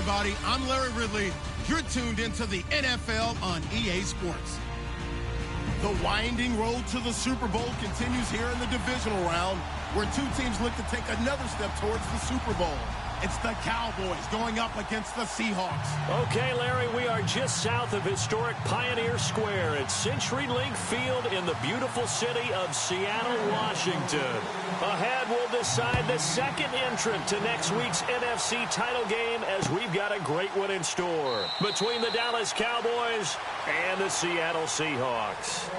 everybody. I'm Larry Ridley. You're tuned into the NFL on EA Sports. The winding road to the Super Bowl continues here in the divisional round, where two teams look to take another step towards the Super Bowl. It's the Cowboys going up against the Seahawks. Okay, Larry, we are just south of historic Pioneer Square at CenturyLink Field in the beautiful city of Seattle, Washington. Ahead, we'll decide the second entrant to next week's NFC title game, as we've got a great one in store between the Dallas Cowboys and the Seattle Seahawks.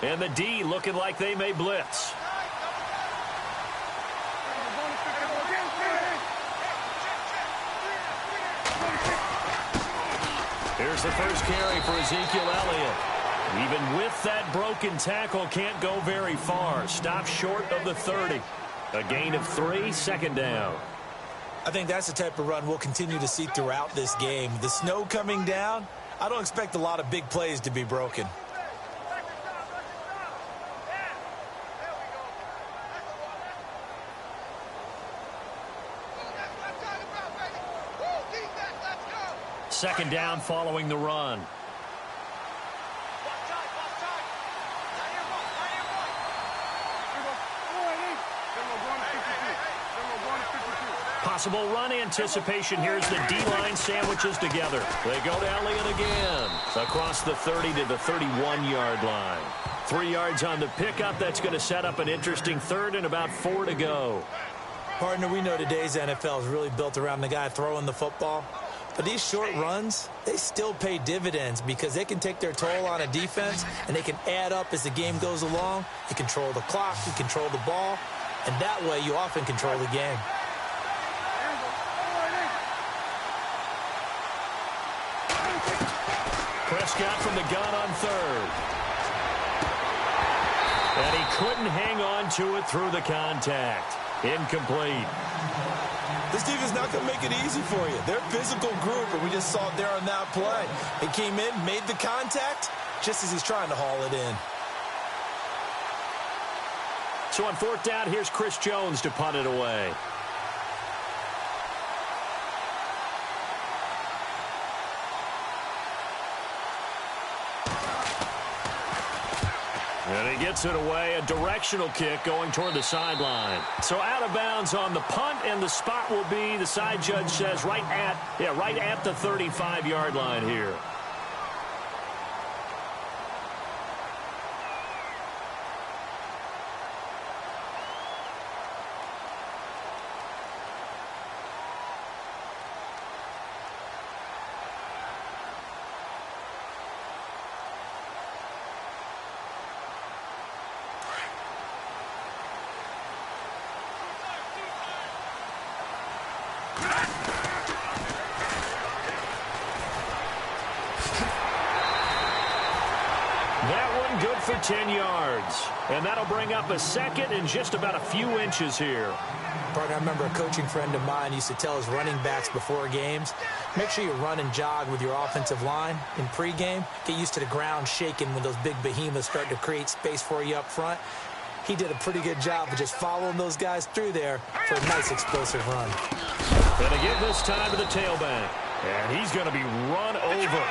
And the D looking like they may blitz. Here's the first carry for Ezekiel Elliott. Even with that broken tackle, can't go very far. Stop short of the 30. A gain of 3, second down. I think that's the type of run we'll continue to see throughout this game. The snow coming down, I don't expect a lot of big plays to be broken. Second down following the run. Possible run anticipation. Here's the D-line sandwiches together. They go to Elliott again. Across the 30 to the 31-yard line. 3 yards on the pickup. That's going to set up an interesting third and about 4 to go. Partner, we know today's NFL is really built around the guy throwing the football. But these short runs, they still pay dividends because they can take their toll on a defense and they can add up as the game goes along. You control the clock, you control the ball, and that way you often control the game. Prescott from the gun on third. And he couldn't hang on to it through the contact. Incomplete. This defense not going to make it easy for you. They're a physical group, and we just saw it there on that play. He came in, made the contact, just as he's trying to haul it in. So on fourth down, here's Chris Jones to punt it away. And he gets it away, a directional kick going toward the sideline. So out of bounds on the punt, and the spot will be, the side judge says, right at the 35-yard line here. Good for 10 yards. And that'll bring up a second and just about a few inches here. Partner, I remember a coaching friend of mine used to tell his running backs before games, make sure you run and jog with your offensive line in pregame. Get used to the ground shaking when those big behemoths start to create space for you up front. He did a pretty good job of just following those guys through there for a nice explosive run. And to give this time to the tailback. And he's going to be run over,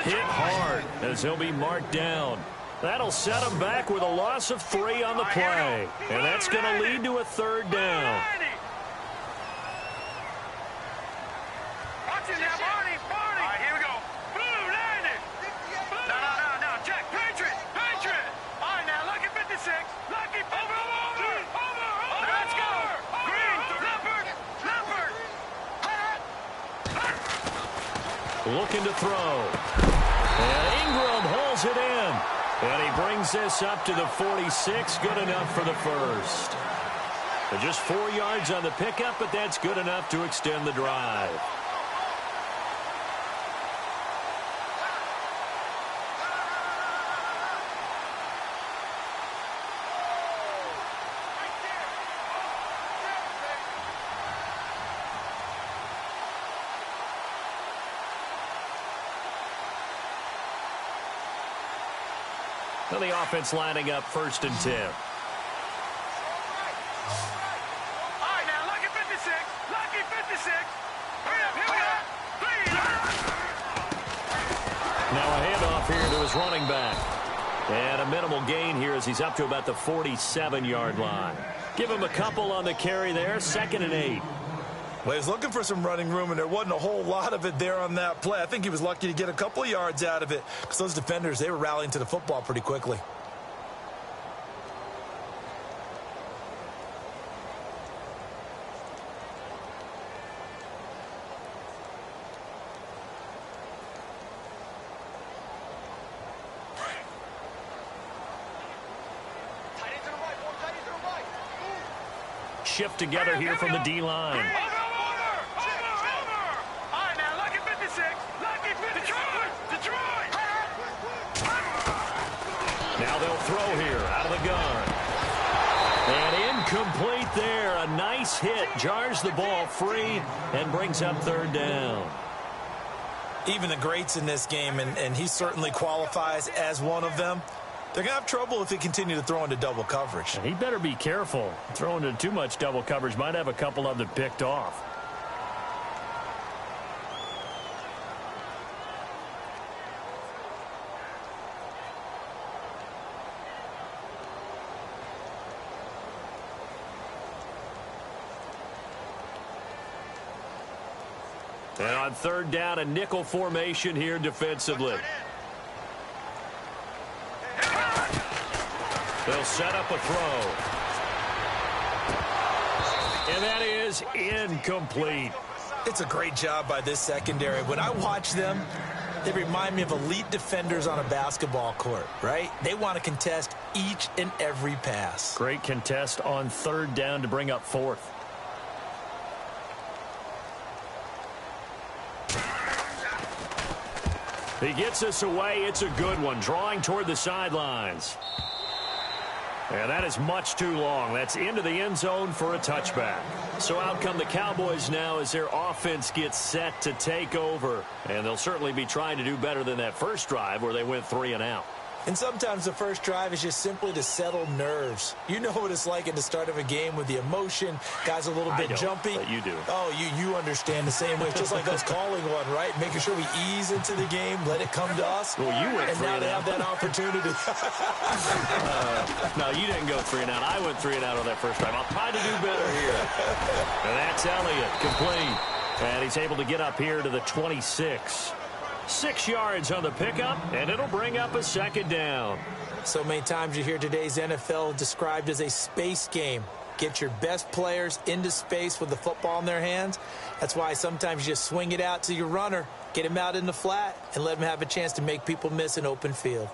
hit hard, as he'll be marked down. That'll set him back with a loss of 3 on the play. And that's going to lead to a third down. Watch it now, Barney. All right, here we go. Boom, landed. No, Jack, Patriot. All right, now, lucky 56. Lucky, over. Let's go. Green, Leopard. Looking to throw. And Ingram hauls it in. And he brings this up to the 46. Good enough for the first. So just 4 yards on the pickup, but that's good enough to extend the drive. Well, the offense lining up 1st and 10. All right, now, lucky 56. Lucky 56. Hurry up, here we are. Now a handoff here to his running back. And a minimal gain here as he's up to about the 47-yard line. Give him a couple on the carry there, 2nd and 8. Well, he was looking for some running room, and there wasn't a whole lot of it there on that play. I think he was lucky to get a couple of yards out of it because those defenders, they were rallying to the football pretty quickly. Shift together here from the D-line. Over. All right, now, lucky 56. Lucky 56. Detroit. Now they'll throw here out of the gun. And incomplete there. A nice hit. Jars the ball free and brings up 3rd down. Even the greats in this game, and he certainly qualifies as one of them, they're going to have trouble if they continue to throw into double coverage. He better be careful. Throwing into too much double coverage might have a couple of them picked off. And on 3rd down, a nickel formation here defensively. They'll set up a throw. And that is incomplete. It's a great job by this secondary. When I watch them, they remind me of elite defenders on a basketball court, right? They want to contest each and every pass. Great contest on 3rd down to bring up 4th. He gets us away. It's a good one. Drawing toward the sidelines. And that is much too long. That's into the end zone for a touchback. So out come the Cowboys now as their offense gets set to take over. And they'll certainly be trying to do better than that first drive where they went 3 and out. And sometimes the first drive is just simply to settle nerves. You know what it's like at the start of a game with the emotion. Guys a little bit jumpy. But you do. Oh, you understand the same way. It's just like us calling one, right? Making sure we ease into the game, let it come to us. Well, you went 3 and now and they out. have that opportunity. No, you didn't go 3 and out. I went 3 and out on that first drive. I'll try to do better here. And that's Elliott, complete. And he's able to get up here to the 26. 6 yards on the pickup, and it'll bring up a 2nd down. So many times you hear today's NFL described as a space game. Get your best players into space with the football in their hands. That's why sometimes you just swing it out to your runner, get him out in the flat, and let him have a chance to make people miss an open field.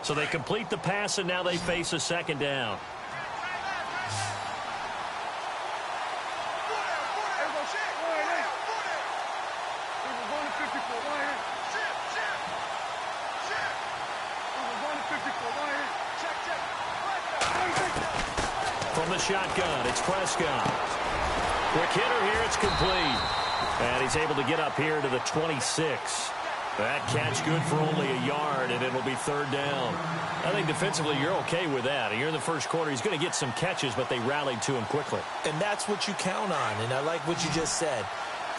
So they complete the pass, and now they face a 2nd down. From the shotgun, it's Prescott. Quick hitter here, it's complete. And he's able to get up here to the 26. That catch good for only a yard, and it'll be 3rd down. I think defensively you're okay with that. Here in the first quarter, he's going to get some catches, but they rallied to him quickly. And that's what you count on, and I like what you just said.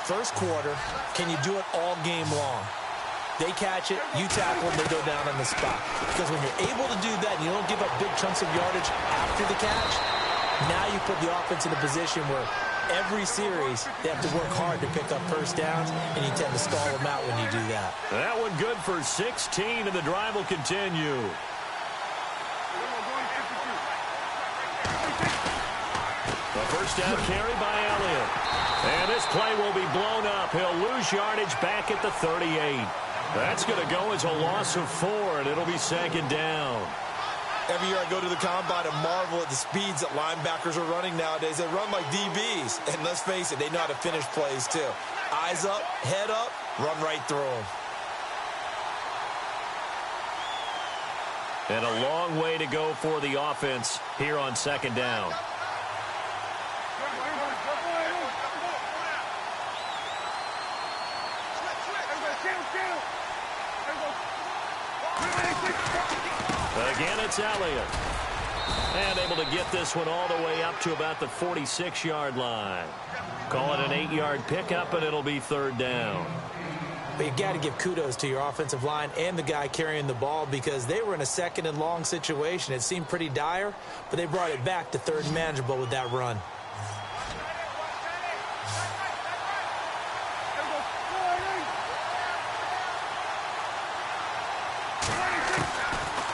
First quarter, can you do it all game long? They catch it, you tackle them, they go down on the spot. Because when you're able to do that and you don't give up big chunks of yardage after the catch, now you put the offense in a position where every series they have to work hard to pick up first downs, and you tend to stall them out when you do that. That one good for 16, and the drive will continue. The first down carry by Elliott. And this play will be blown up. He'll lose yardage back at the 38. That's going to go as a loss of 4, and it'll be 2nd down. Every year I go to the combine and marvel at the speeds that linebackers are running nowadays. They run like DBs. And let's face it, they know how to finish plays too. Eyes up, head up, run right through them. And a long way to go for the offense here on 2nd down. Again, it's Elliott. And able to get this one all the way up to about the 46-yard line. Call it an 8-yard pickup, and it'll be third down. But you got to give kudos to your offensive line and the guy carrying the ball because they were in a second and long situation. It seemed pretty dire, but they brought it back to third and manageable with that run.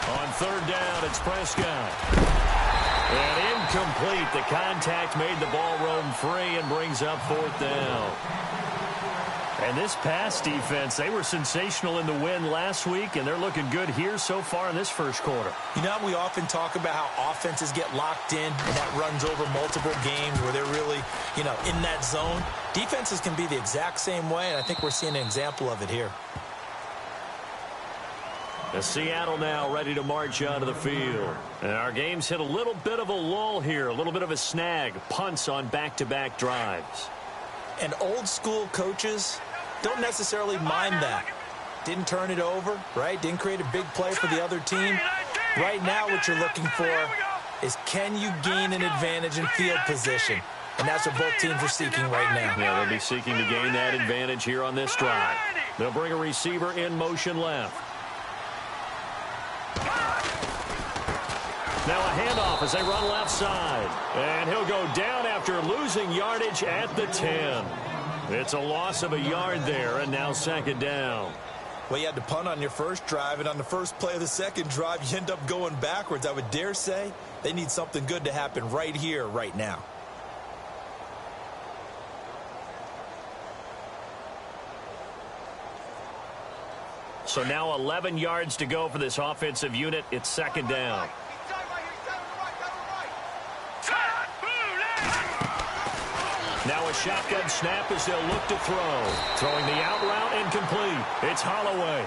On third down, it's Prescott. And incomplete. The contact made the ball roam free and brings up fourth down. And this pass defense, they were sensational in the win last week, and they're looking good here so far in this first quarter. You know, we often talk about how offenses get locked in, and that runs over multiple games where they're really, in that zone. Defenses can be the exact same way, and I think we're seeing an example of it here. The Seattle now ready to march out of the field. And our game's hit a little bit of a lull here, a little bit of a snag. Punts on back-to-back drives. And old-school coaches don't necessarily mind that. Didn't turn it over, right? Didn't create a big play for the other team. Right now what you're looking for is can you gain an advantage in field position? And that's what both teams are seeking right now. Yeah, they'll be seeking to gain that advantage here on this drive. They'll bring a receiver in motion left. Now a handoff as they run left side. And he'll go down after losing yardage at the 10. It's a loss of a yard there, and now second down. Well, you had to punt on your first drive, and on the first play of the second drive, you end up going backwards. I would dare say they need something good to happen right here, right now. So now 11 yards to go for this offensive unit. It's second down. Now a shotgun snap as they'll look to throw. Throwing the out route incomplete. It's Holloway.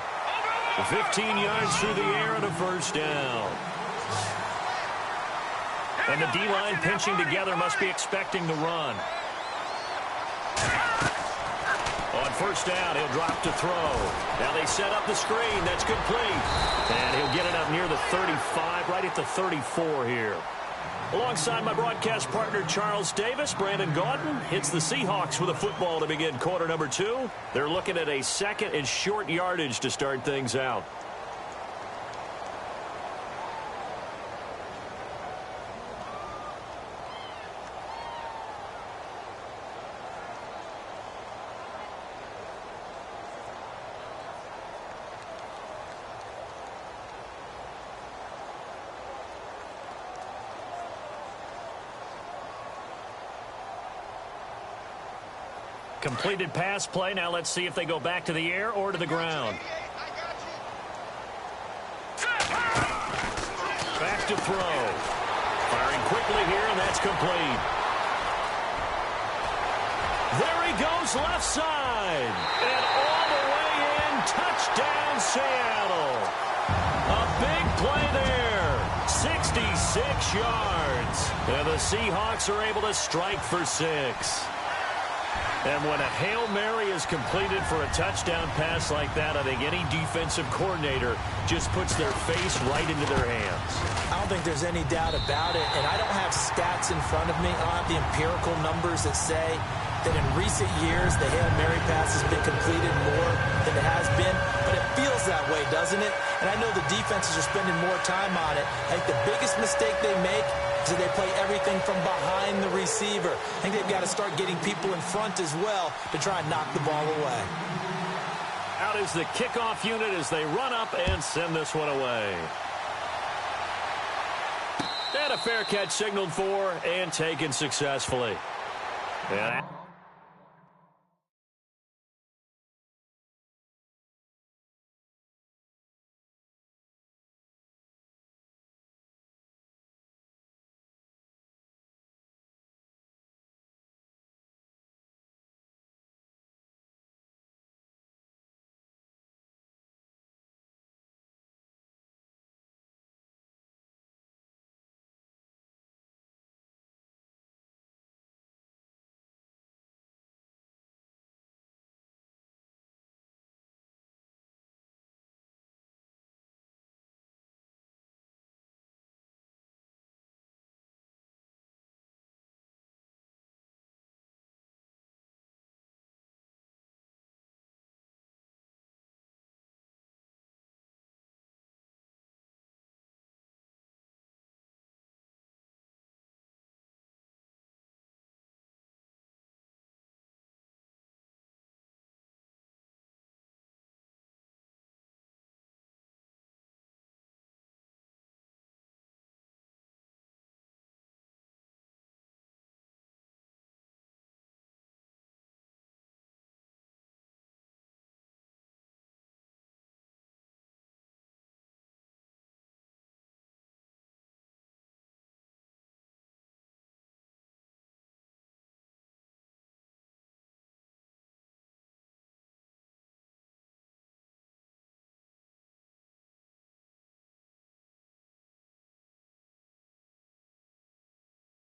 15 yards through the air and a first down. And the D-line pinching together must be expecting the run. On first down, he'll drop to throw. Now they set up the screen. That's complete. And he'll get it up near the 35, right at the 34 here. Alongside my broadcast partner, Charles Davis, Brandon Gaudin hits the Seahawks with a football to begin quarter number 2. They're looking at a second and short yardage to start things out. Completed pass play. Now let's see if they go back to the air or to the ground. Back to throw. Firing quickly here, and that's complete. There he goes left side. And all the way in. Touchdown, Seattle. A big play there. 66 yards. And the Seahawks are able to strike for 6. And when a Hail Mary is completed for a touchdown pass like that, I think any defensive coordinator just puts their face right into their hands. I don't think there's any doubt about it, and I don't have stats in front of me. I don't have the empirical numbers that say that in recent years the Hail Mary pass has been completed more than it has been, but it feels that way, doesn't it? And I know the defenses are spending more time on it. I think the biggest mistake they make is that they play everything from behind the receiver. I think they've got to start getting people in front as well to try and knock the ball away. Out is the kickoff unit as they run up and send this one away. And a fair catch signaled for and taken successfully. Yeah.